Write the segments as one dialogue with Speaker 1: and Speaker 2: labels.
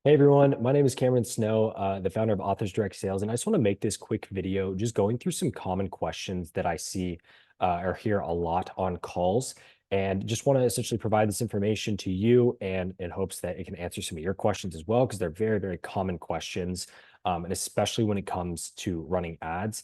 Speaker 1: Hey everyone, my name is Cameron Snow, the founder of Authors Direct Sales, and I just want to make this quick video just going through some common questions that I see or hear a lot on calls, and just want to essentially provide this information to you and in hopes that it can answer some of your questions as well, because they're very, very common questions, and especially when it comes to running ads.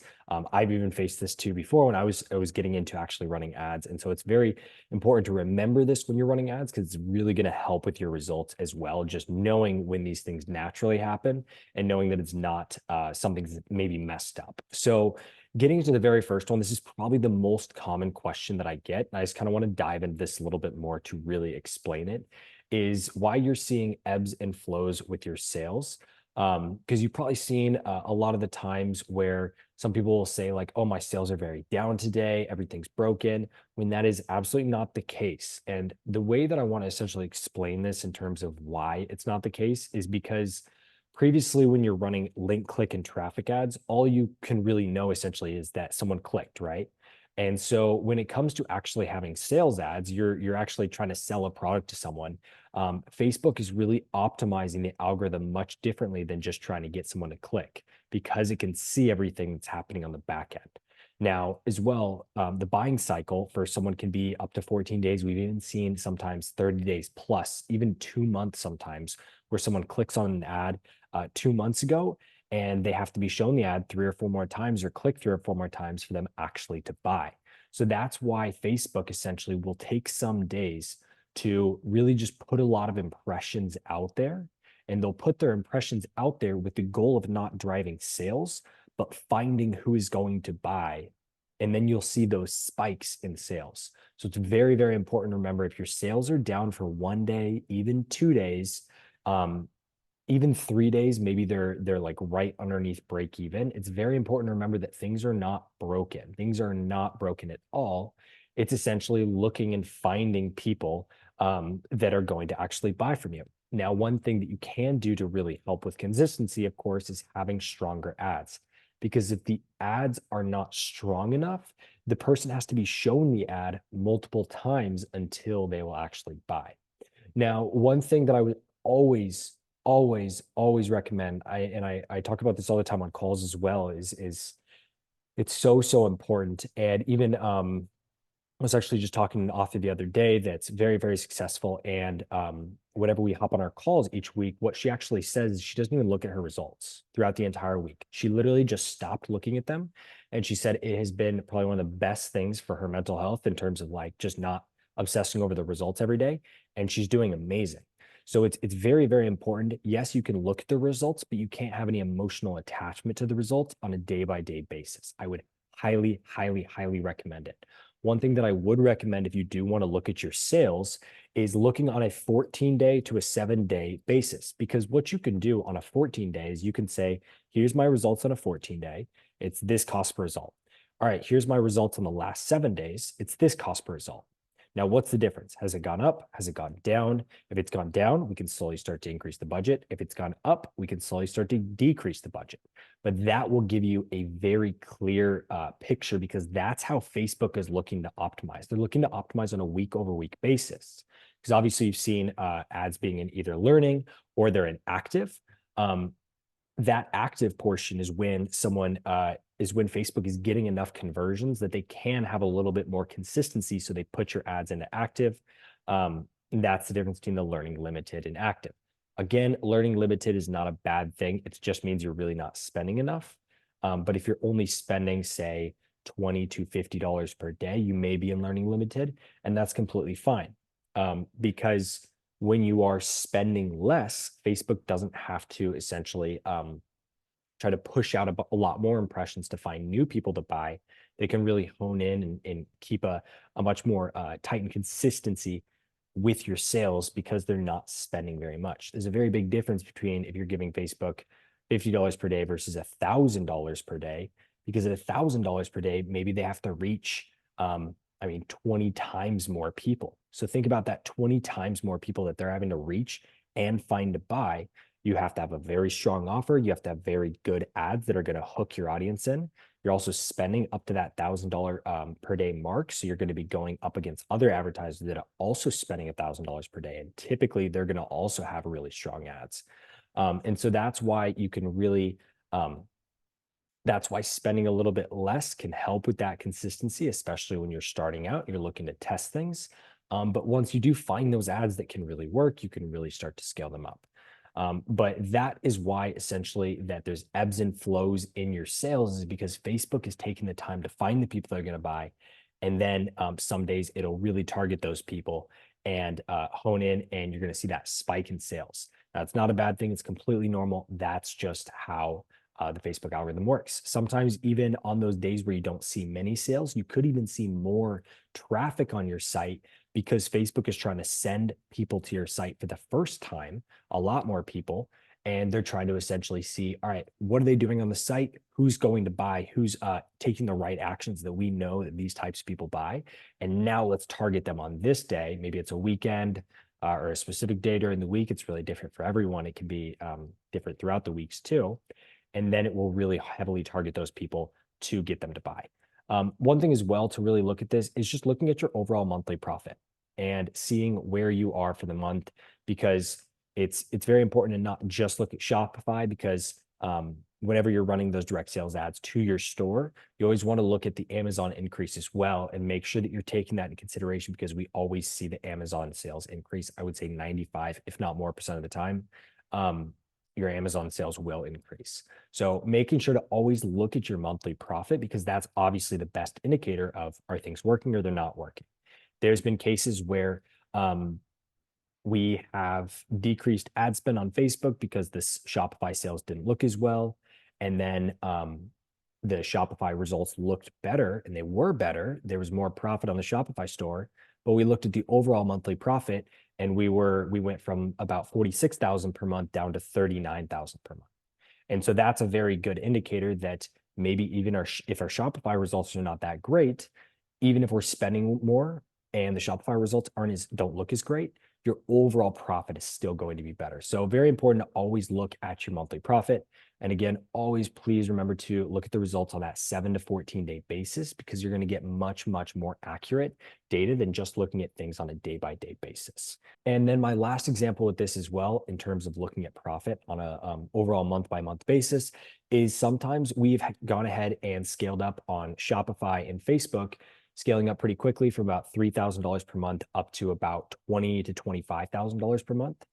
Speaker 1: I've even faced this too before when I was getting into actually running ads, and so it's very important to remember this when you're running ads because it's really going to help with your results as well. Just knowing when these things naturally happen and knowing that it's not something that maybe messed up. So, getting into the very first one, this is probably the most common question that I get. And I just kind of want to dive into this a little bit more to really explain it is why you're seeing ebbs and flows with your sales. Because you've probably seen a lot of the times where some people will say, like, oh, my sales are very down today, everything's broken, when that is absolutely not the case. And the way that I want to essentially explain this in terms of why it's not the case is because previously, when you're running link, click, and traffic ads, all you can really know essentially is that someone clicked, right? And so when it comes to actually having sales ads, you're actually trying to sell a product to someone. Facebook is really optimizing the algorithm much differently than just trying to get someone to click because it can see everything that's happening on the back end. Now, as well, the buying cycle for someone can be up to 14 days. We've even seen sometimes 30 days plus, even 2 months sometimes, where someone clicks on an ad 2 months ago and they have to be shown the ad 3 or 4 more times or click 3 or 4 more times for them actually to buy. So that's why Facebook essentially will take some days to really just put a lot of impressions out there. And they'll put their impressions out there with the goal of not driving sales, but finding who is going to buy. And then you'll see those spikes in sales. So it's very, very important to remember if your sales are down for one day, even 2 days, um, even 3 days, maybe they're like right underneath break even. It's very important to remember that things are not broken. Things are not broken at all. It's essentially looking and finding people that are going to actually buy from you. Now, one thing that you can do to really help with consistency, of course, is having stronger ads. Because if the ads are not strong enough, the person has to be shown the ad multiple times until they will actually buy. Now, one thing that I would always recommend, I talk about this all the time on calls as well, is it's so important. And even I was actually just talking to an author the other day that's very, very successful. And whenever we hop on our calls each week, what she actually says is she doesn't even look at her results throughout the entire week. She literally just stopped looking at them. And she said it has been probably one of the best things for her mental health in terms of like just not obsessing over the results every day. And she's doing amazing. So it's very, very important. Yes, you can look at the results, but you can't have any emotional attachment to the results on a day-by-day basis. I would highly recommend it. One thing that I would recommend if you do want to look at your sales is looking on a 14-day to a 7-day basis. Because what you can do on a 14 days, you can say, here's my results on a 14-day. It's this cost per result. All right, here's my results on the last 7 days. It's this cost per result. Now, what's the difference? Has it gone up? Has it gone down? If it's gone down, we can slowly start to increase the budget. If it's gone up, we can slowly start to decrease the budget. But that will give you a very clear picture because that's how Facebook is looking to optimize. They're looking to optimize on a week over week basis. Because obviously, you've seen ads being in either learning or they're in active. Um, that active portion is when someone is when Facebook is getting enough conversions that they can have a little bit more consistency. So they put your ads into active. And that's the difference between the learning limited and active. Again, learning limited is not a bad thing. It just means you're really not spending enough. But if you're only spending, say, $20 to $50 per day, you may be in learning limited, and that's completely fine. Because when you are spending less, Facebook doesn't have to essentially try to push out a lot more impressions to find new people to buy. They can really hone in and keep a much more tightened consistency with your sales because they're not spending very much. There's a very big difference between if you're giving Facebook $50 per day versus $1,000 per day, because at $1,000 per day, maybe they have to reach, 20 times more people. So think about that 20 times more people that they're having to reach and find to buy. You have to have a very strong offer. You have to have very good ads that are going to hook your audience in. You're also spending up to that $1,000 per day mark. So you're going to be going up against other advertisers that are also spending $1,000 per day. And typically they're going to also have really strong ads. And so that's why you can really, um, that's why spending a little bit less can help with that consistency, especially when you're starting out, you're looking to test things. But once you do find those ads that can really work, you can really start to scale them up. But that is why essentially that there's ebbs and flows in your sales is because Facebook is taking the time to find the people that are going to buy. And then some days it'll really target those people and hone in, and you're going to see that spike in sales. Now, it's not a bad thing. It's completely normal. That's just how the Facebook algorithm works. Sometimes, even on those days where you don't see many sales, you could even see more traffic on your site because Facebook is trying to send people to your site for the first time, a lot more people. And they're trying to essentially see, all right, what are they doing on the site? Who's going to buy? Who's taking the right actions that we know that these types of people buy? And now let's target them on this day. Maybe it's a weekend or a specific day during the week. It's really different for everyone. It can be different throughout the weeks too, and then it will really heavily target those people to get them to buy. One thing as well to really look at this is just looking at your overall monthly profit and seeing where you are for the month, because it's very important to not just look at Shopify, because whenever you're running those direct sales ads to your store, you always want to look at the Amazon increase as well and make sure that you're taking that into consideration, because we always see the Amazon sales increase. I would say 95, if not more percent of the time. Your Amazon sales will increase. So making sure to always look at your monthly profit, because that's obviously the best indicator of, are things working or they're not working. There's been cases where we have decreased ad spend on Facebook because the Shopify sales didn't look as well. And then the Shopify results looked better, and they were better. There was more profit on the Shopify store, but we looked at the overall monthly profit, and we went from about 46,000 per month down to 39,000 per month. And so that's a very good indicator that maybe even if our Shopify results are not that great, even if we're spending more and the Shopify results don't look as great, your overall profit is still going to be better. So very important to always look at your monthly profit. And again, always please remember to look at the results on that 7 to 14-day basis, because you're going to get much, much more accurate data than just looking at things on a day-by-day basis. And then my last example with this as well, in terms of looking at profit on a overall month-by-month basis, is sometimes we've gone ahead and scaled up on Shopify and Facebook, scaling up pretty quickly from about $3,000 per month up to about $20,000 to $25,000 per month.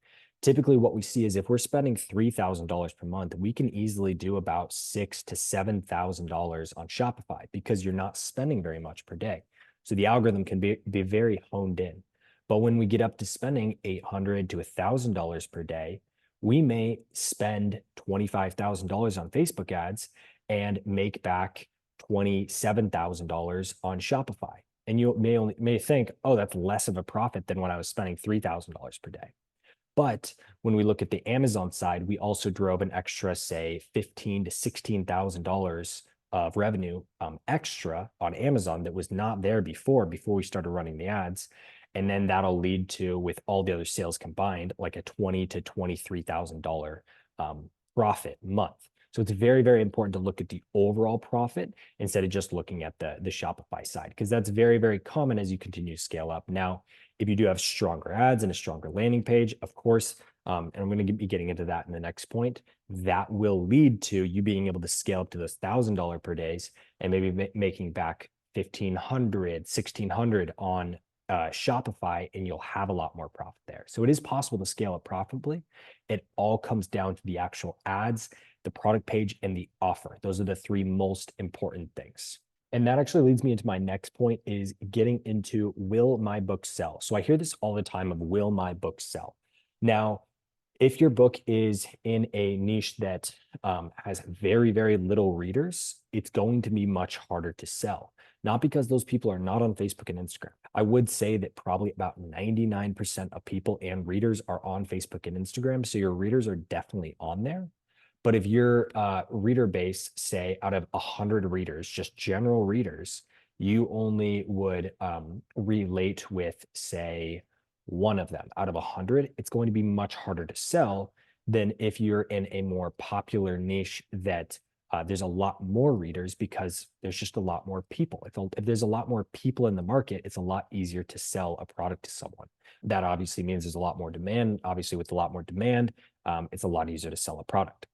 Speaker 1: Typically, what we see is if we're spending $3,000 per month, we can easily do about $6,000 to $7,000 on Shopify, because you're not spending very much per day. So the algorithm can be very honed in. But when we get up to spending $800 to $1,000 per day, we may spend $25,000 on Facebook ads and make back $27,000 on Shopify. And you may think, oh, that's less of a profit than when I was spending $3,000 per day. But when we look at the Amazon side, we also drove an extra, say, $15,000 to $16,000 of revenue extra on Amazon that was not there before we started running the ads. And then that'll lead to, with all the other sales combined, like a $20,000 to $23,000 profit month. So it's very, very important to look at the overall profit instead of just looking at the Shopify side, because that's very, very common as you continue to scale up. Now, if you do have stronger ads and a stronger landing page, of course, and I'm going to be getting into that in the next point, that will lead to you being able to scale up to those $1,000 per days and maybe making back $1,500, $1,600 on Shopify, and you'll have a lot more profit there. So it is possible to scale up profitably. It all comes down to the actual ads, the product page, and the offer. Those are the three most important things. And that actually leads me into my next point, is getting into, will my book sell? So I hear this all the time of, will my book sell? Now, if your book is in a niche that has very, very little readers, it's going to be much harder to sell. Not because those people are not on Facebook and Instagram. I would say that probably about 99% of people and readers are on Facebook and Instagram. So your readers are definitely on there. But if your reader base, say out of 100 readers, just general readers, you only would relate with, say, one of them out of 100, it's going to be much harder to sell than if you're in a more popular niche that there's a lot more readers, because there's just a lot more people. If there's a lot more people in the market, it's a lot easier to sell a product to someone. That obviously means there's a lot more demand. Obviously, with a lot more demand, it's a lot easier to sell a product.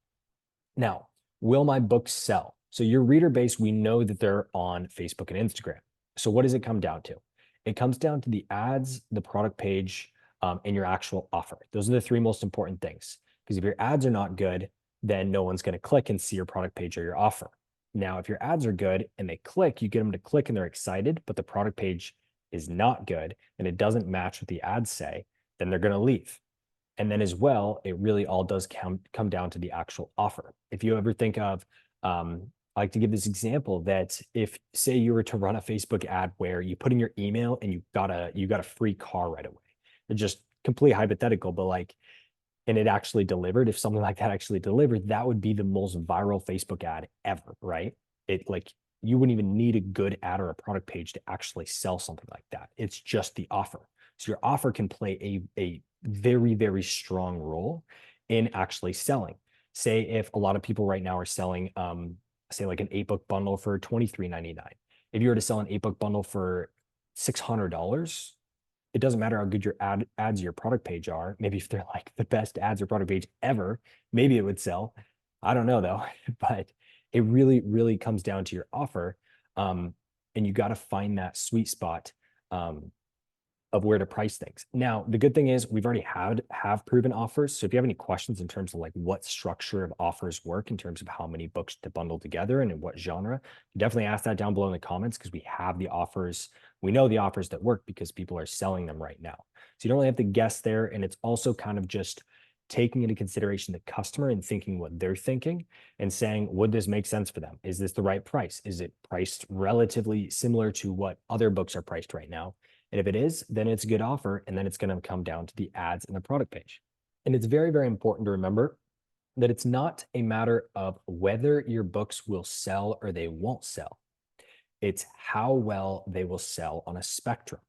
Speaker 1: Now, will my books sell? So your reader base, we know that they're on Facebook and Instagram. So what does it come down to? It comes down to the ads, the product page, and your actual offer. Those are the three most important things. Because if your ads are not good, then no one's going to click and see your product page or your offer. Now, if your ads are good and they click, you get them to click and they're excited, but the product page is not good and it doesn't match what the ads say, then they're going to leave. And then as well, it really all does come down to the actual offer. If you ever think of, I like to give this example that if say you were to run a Facebook ad where you put in your email and you got a free car right away. It's just completely hypothetical, but like, and it actually delivered, if something like that actually delivered, that would be the most viral Facebook ad ever, right? It like you wouldn't even need a good ad or a product page to actually sell something like that. It's just the offer. So your offer can play a very, very strong role in actually selling. Say if a lot of people right now are selling, say like an 8-book bundle for $23.99. If you were to sell an 8-book bundle for $600, it doesn't matter how good your ads, your product page are. Maybe if they're like the best ads or product page ever, maybe it would sell. I don't know though, but it really, really comes down to your offer. And you got to find that sweet spot of where to price things. Now, the good thing is we've already have proven offers. So if you have any questions in terms of like what structure of offers work in terms of how many books to bundle together and in what genre, definitely ask that down below in the comments because we have the offers. We know the offers that work because people are selling them right now. So you don't really have to guess there. And it's also kind of just taking into consideration the customer and thinking what they're thinking and saying, would this make sense for them? Is this the right price? Is it priced relatively similar to what other books are priced right now? And if it is, then it's a good offer. And then it's going to come down to the ads and the product page. And it's very, very important to remember that it's not a matter of whether your books will sell or they won't sell. It's how well they will sell on a spectrum.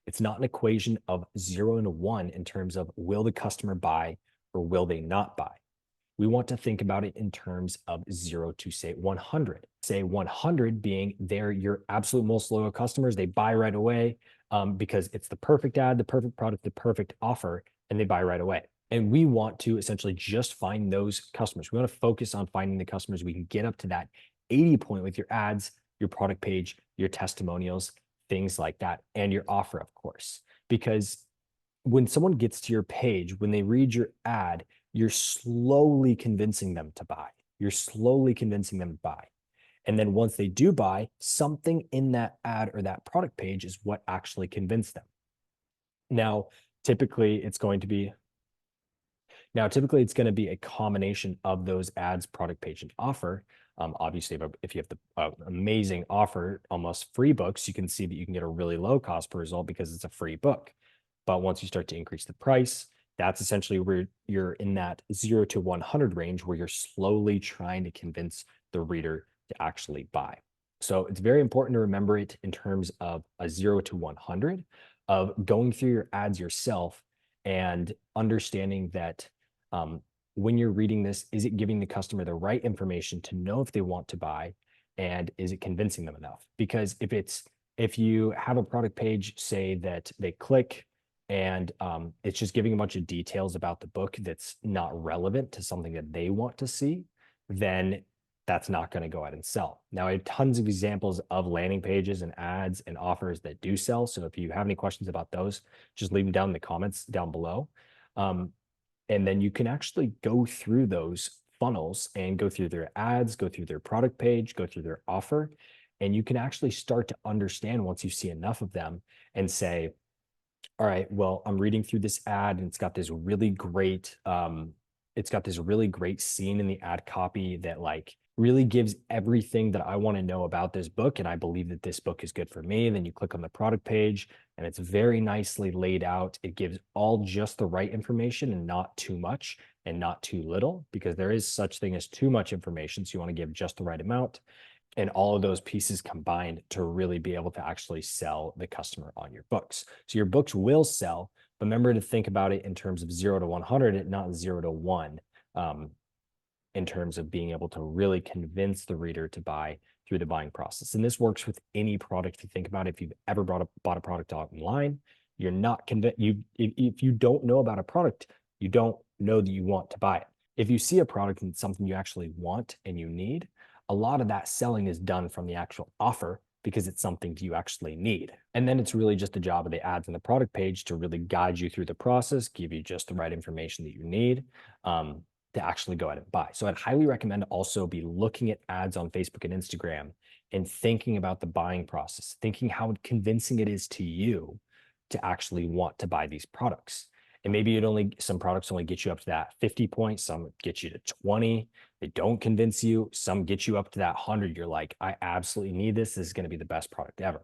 Speaker 1: It's not an equation of 0 and 1 in terms of will the customer buy or will they not buy. We want to think about it in terms of 0 to say 100. Say 100 being they're your absolute most loyal customers. They buy right away because it's the perfect ad, the perfect product, the perfect offer, and they buy right away. And we want to essentially just find those customers. We want to focus on finding the customers. We can get up to that 80 point with your ads, your product page, your testimonials, things like that, and your offer, of course. Because when someone gets to your page, when they read your ad, you're slowly convincing them to buy. You're slowly convincing them to buy. And then once they do buy, something in that ad or that product page is what actually convinced them. Now, typically it's going to be a combination of those ads, product page, and offer. Obviously, if you have the amazing offer, almost free books, you can see that you can get a really low cost per result because it's a free book. But once you start to increase the price, that's essentially where you're in that 0 to 100 range where you're slowly trying to convince the reader to actually buy. So it's very important to remember it in terms of a 0 to 100 of going through your ads yourself and understanding that when you're reading this, is it giving the customer the right information to know if they want to buy, and is it convincing them enough? Because if you have a product page, say that they click and it's just giving a bunch of details about the book that's not relevant to something that they want to see, then that's not going to go out and sell. Now, I have tons of examples of landing pages and ads and offers that do sell. So if you have any questions about those, just leave them down in the comments down below. And then you can actually go through those funnels and go through their ads, go through their product page, go through their offer. And you can actually start to understand once you see enough of them and say, all right, well, I'm reading through this ad and it's got this really great scene in the ad copy that like really gives everything that I want to know about this book. And I believe that this book is good for me. And then you click on the product page and it's very nicely laid out. It gives all just the right information and not too much and not too little, because there is such thing as too much information. So you want to give just the right amount, and all of those pieces combined to really be able to actually sell the customer on your books. So your books will sell, but remember to think about it in terms of 0 to 100 and not 0 to 1, in terms of being able to really convince the reader to buy through the buying process. And this works with any product. If you think about it, if you've ever bought a product online, you're not convinced. If you don't know about a product, you don't know that you want to buy it. If you see a product and it's something you actually want and you need, a lot of that selling is done from the actual offer because it's something you actually need. And then it's really just the job of the ads on the product page to really guide you through the process, give you just the right information that you need to actually go ahead and buy. So I'd highly recommend also be looking at ads on Facebook and Instagram and thinking about the buying process, thinking how convincing it is to you to actually want to buy these products. And maybe some products only get you up to that 50 points, some get you to 20. They don't convince you. Some get you up to that 100. You're like, I absolutely need this. This is going to be the best product ever.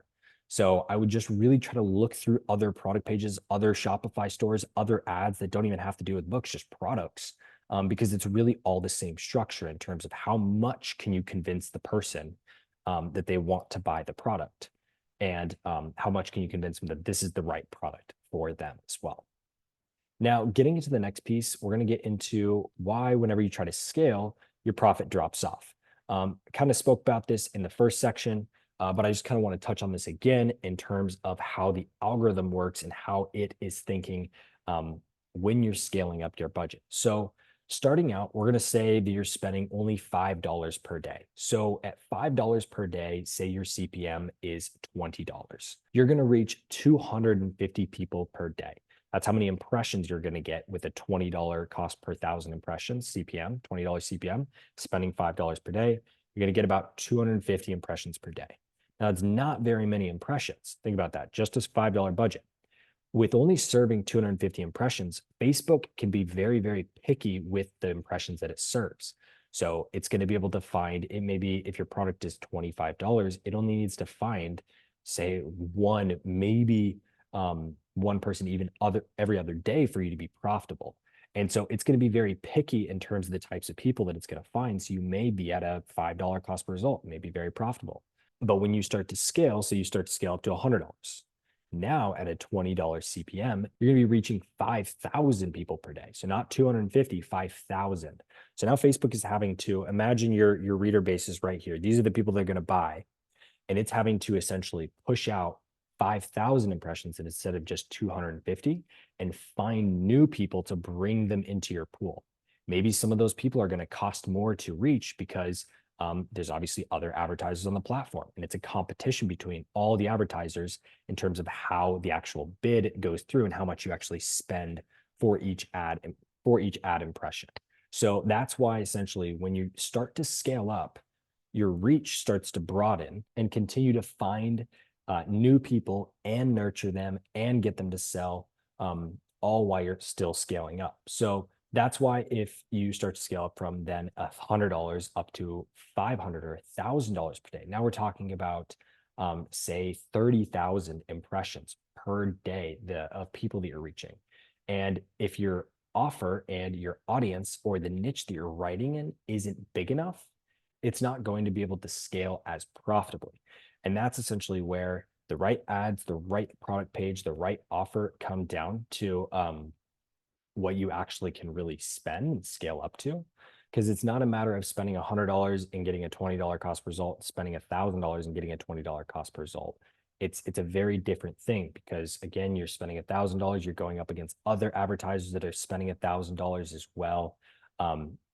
Speaker 1: So I would just really try to look through other product pages, other Shopify stores, other ads that don't even have to do with books, just products, because it's really all the same structure in terms of how much can you convince the person that they want to buy the product, and how much can you convince them that this is the right product for them as well. Now, getting into the next piece, we're going to get into why, whenever you try to scale, your profit drops off. Kind of spoke about this in the first section, but I just kind of want to touch on this again in terms of how the algorithm works and how it is thinking when you're scaling up your budget. So, starting out, we're going to say that you're spending only $5 per day. So, at $5 per day, say your CPM is $20. You're going to reach 250 people per day. That's how many impressions you're going to get with a $20 cost per thousand impressions, CPM, $20 CPM, spending $5 per day. You're going to get about 250 impressions per day. Now, it's not very many impressions. Think about that, just a $5 budget. With only serving 250 impressions, Facebook can be very, very picky with the impressions that it serves. So it's going to be able to find it. Maybe if your product is $25, it only needs to find, say, one, maybe one person even every other day for you to be profitable. And so it's going to be very picky in terms of the types of people that it's going to find. So you may be at a $5 cost per result, may be very profitable. But when you start to scale, so you start to scale up to $100. Now at a $20 CPM, you're going to be reaching 5,000 people per day. So not 250, 5,000. So now Facebook is having to imagine your reader base is right here. These are the people that are going to buy. And it's having to essentially push out 5,000 impressions instead of just 250 and find new people to bring them into your pool. Maybe some of those people are going to cost more to reach because there's obviously other advertisers on the platform, and it's a competition between all the advertisers in terms of how the actual bid goes through and how much you actually spend for each ad impression. So that's why essentially when you start to scale up, your reach starts to broaden and continue to find new people and nurture them and get them to sell, all while you're still scaling up. So that's why if you start to scale up from then $100 up to $500 or $1,000 per day, now we're talking about say 30,000 impressions per day of people that you're reaching. And if your offer and your audience or the niche that you're writing in isn't big enough, it's not going to be able to scale as profitably. And that's essentially where the right ads, the right product page, the right offer come down to what you actually can really spend and scale up to. Because it's not a matter of spending $100 and getting a $20 cost per result, spending $1,000 and getting a $20 cost per result. It's a very different thing because again, you're spending $1,000, you're going up against other advertisers that are spending $1,000 as well.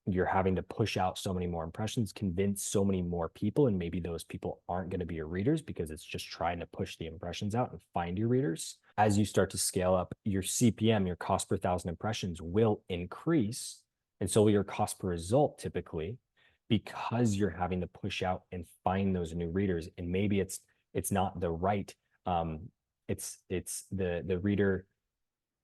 Speaker 1: You're having to push out so many more impressions, convince so many more people, and maybe those people aren't going to be your readers because it's just trying to push the impressions out and find your readers. As you start to scale up, your CPM, your cost per thousand impressions, will increase, and so will your cost per result typically, because you're having to push out and find those new readers. And maybe it's not the right, it's the reader.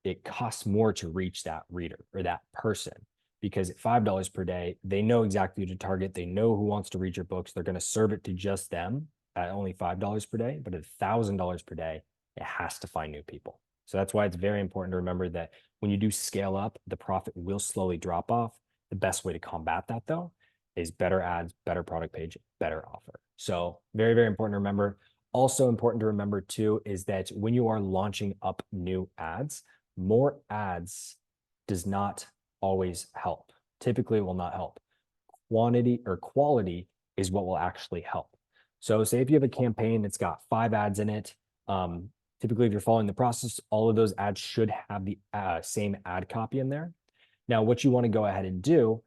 Speaker 1: It costs more to reach that reader or that person, because at $5 per day, they know exactly who to target. They know who wants to read your books. They're going to serve it to just them at only $5 per day. But at $1,000 per day, it has to find new people. So that's why it's very important to remember that when you do scale up, the profit will slowly drop off. The best way to combat that, though, is better ads, better product page, better offer. So very, very important to remember. Also important to remember, too, is that when you are launching up new ads, more ads does not always help. Typically, it will not help. Quantity or quality is what will actually help. So say if you have a campaign that's got 5 ads in it, typically if you're following the process, all of those ads should have the same ad copy in there. Now, what you want to go ahead and do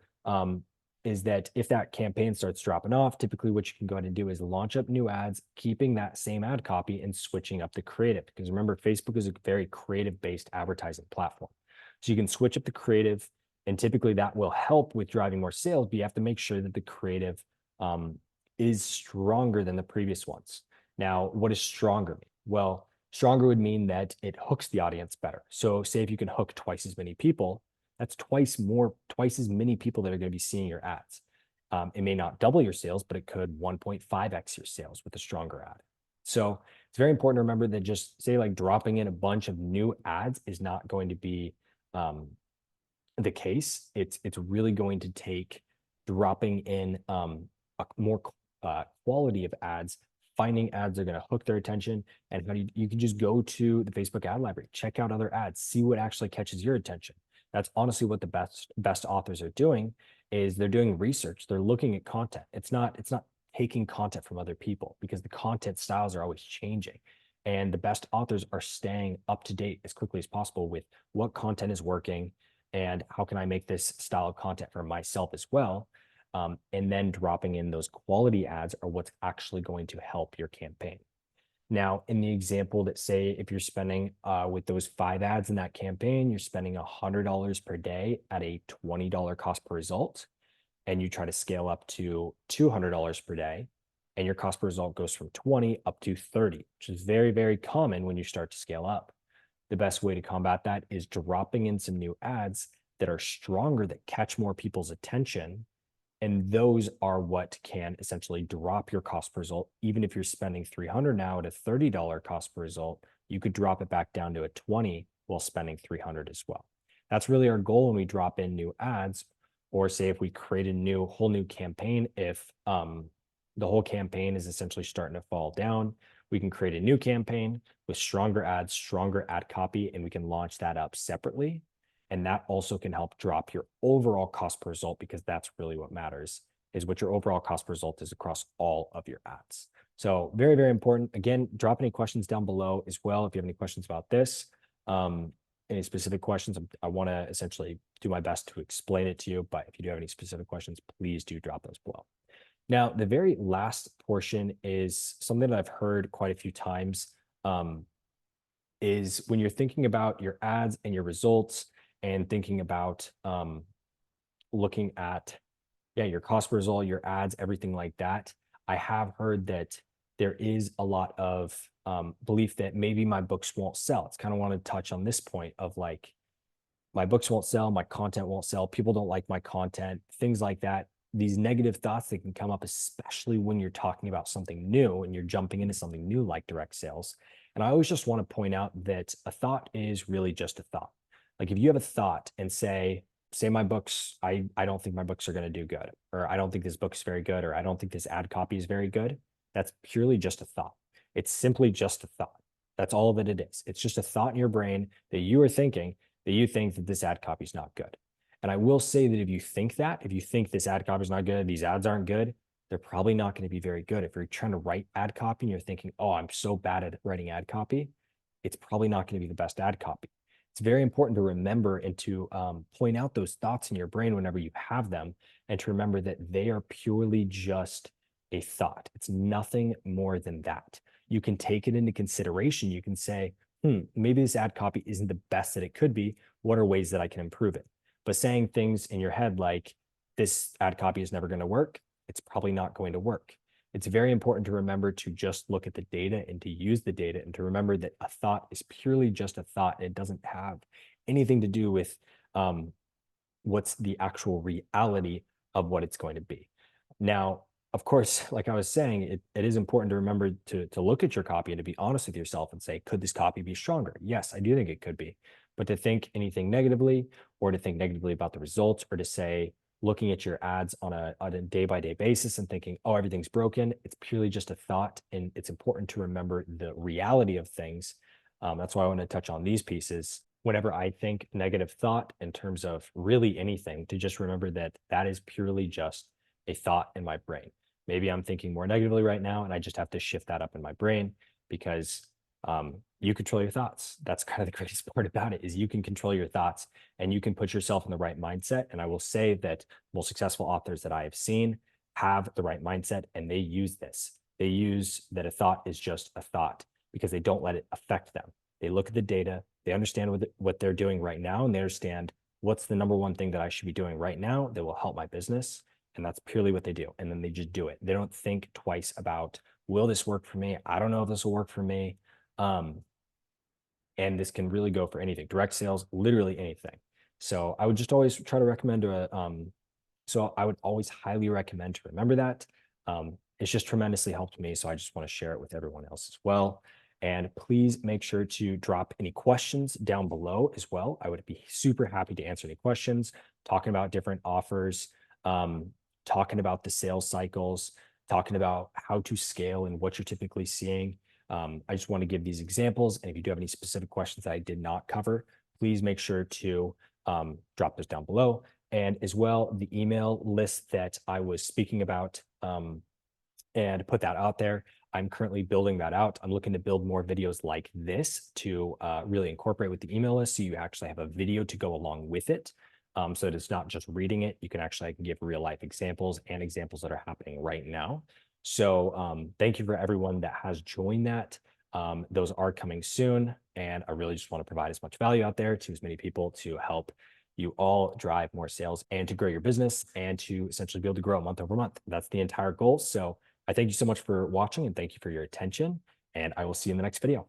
Speaker 1: is that if that campaign starts dropping off, typically what you can go ahead and do is launch up new ads, keeping that same ad copy and switching up the creative. Because remember, Facebook is a very creative based advertising platform. So you can switch up the creative, and typically that will help with driving more sales, but you have to make sure that the creative um, is stronger than the previous ones. Now, what does stronger mean? Well, stronger would mean that it hooks the audience better. So, say if you can hook twice as many people, that's twice as many people that are going to be seeing your ads. It may not double your sales, but it could 1.5x your sales with a stronger ad. So it's very important to remember that just say like dropping in a bunch of new ads is not going to be um, the case. It's really going to take dropping in a more quality of ads, finding ads that are going to hook their attention, and how you can just go to the Facebook ad library, check out other ads, see what actually catches your attention. That's honestly what the best authors are doing is they're doing research. They're looking at content. It's not taking content from other people because the content styles are always changing. And the best authors are staying up to date as quickly as possible with what content is working and how can I make this style of content for myself as well. And then dropping in those quality ads are what's actually going to help your campaign. Now, in the example that say if you're spending with those 5 ads in that campaign, you're spending $100 per day at a $20 cost per result, and you try to scale up to $200 per day, and your cost per result goes from 20 up to 30, which is very, very common when you start to scale up. The best way to combat that is dropping in some new ads that are stronger, that catch more people's attention, and those are what can essentially drop your cost per result. Even if you're spending 300 now at a $30 cost per result, you could drop it back down to a 20 while spending 300 as well. That's really our goal when we drop in new ads, or say if we create a whole new campaign, if the whole campaign is essentially starting to fall down, we can create a new campaign with stronger ads, stronger ad copy, and we can launch that up separately. And that also can help drop your overall cost per result because that's really what matters is what your overall cost per result is across all of your ads. So very, very important. Again, drop any questions down below as well. If you have any questions about this, any specific questions, I want to essentially do my best to explain it to you. But if you do have any specific questions, please do drop those below. Now, the very last portion is something that I've heard quite a few times, is when you're thinking about your ads and your results and thinking about looking at your cost per result, your ads, everything like that. I have heard that there is a lot of belief that maybe my books won't sell. It's kind of want to touch on this point of like my books won't sell, my content won't sell, people don't like my content, things like that. These negative thoughts that can come up, especially when you're talking about something new and you're jumping into something new like direct sales. And I always just want to point out that a thought is really just a thought. Like if you have a thought and say my books, I don't think my books are going to do good, or I don't think this book is very good, or I don't think this ad copy is very good. That's purely just a thought. It's simply just a thought. That's all of it is. It's just a thought in your brain that you are thinking that you think that this ad copy is not good. And I will say that if you think this ad copy is not good, these ads aren't good, they're probably not going to be very good. If you're trying to write ad copy and you're thinking, oh, I'm so bad at writing ad copy, it's probably not going to be the best ad copy. It's very important to remember and to point out those thoughts in your brain whenever you have them, and to remember that they are purely just a thought. It's nothing more than that. You can take it into consideration. You can say, maybe this ad copy isn't the best that it could be. What are ways that I can improve it? But saying things in your head like, this ad copy is never going to work, it's probably not going to work. It's very important to remember to just look at the data and to use the data, and to remember that a thought is purely just a thought. It doesn't have anything to do with what's the actual reality of what it's going to be. Now, of course, like I was saying, it is important to remember to look at your copy and to be honest with yourself and say, could this copy be stronger? Yes, I do think it could be. But to think anything negatively, or to think negatively about the results, or to say, looking at your ads on a day-by-day basis and thinking, oh, everything's broken, it's purely just a thought. And it's important to remember the reality of things. That's why I want to touch on these pieces. Whenever I think negative thought in terms of really anything, to just remember that that is purely just a thought in my brain. Maybe I'm thinking more negatively right now, and I just have to shift that up in my brain because You control your thoughts. That's kind of the greatest part about it is you can control your thoughts and you can put yourself in the right mindset. And I will say that most successful authors that I have seen have the right mindset and they use this. They use that a thought is just a thought because they don't let it affect them. They look at the data, they understand what they're doing right now, and they understand what's the number one thing that I should be doing right now that will help my business. And that's purely what they do. And then they just do it. They don't think twice about, will this work for me? I don't know if this will work for me. Um, and this can really go for anything, direct sales, literally anything. So I would just always try to recommend so I would always highly recommend to remember that. It's just tremendously helped me. So I just want to share it with everyone else as well. And please make sure to drop any questions down below as well. I would be super happy to answer any questions, talking about different offers, um, talking about the sales cycles, talking about how to scale and what you're typically seeing. I just want to give these examples. And if you do have any specific questions that I did not cover, please make sure to drop those down below. And as well, the email list that I was speaking about and put that out there. I'm currently building that out. I'm looking to build more videos like this to really incorporate with the email list. So you actually have a video to go along with it. So that it's not just reading it. You can actually, I can give real life examples and examples that are happening right now. So thank you for everyone that has joined that. Those are coming soon. And I really just want to provide as much value out there to as many people to help you all drive more sales and to grow your business and to essentially be able to grow month over month. That's the entire goal. So I thank you so much for watching and thank you for your attention. And I will see you in the next video.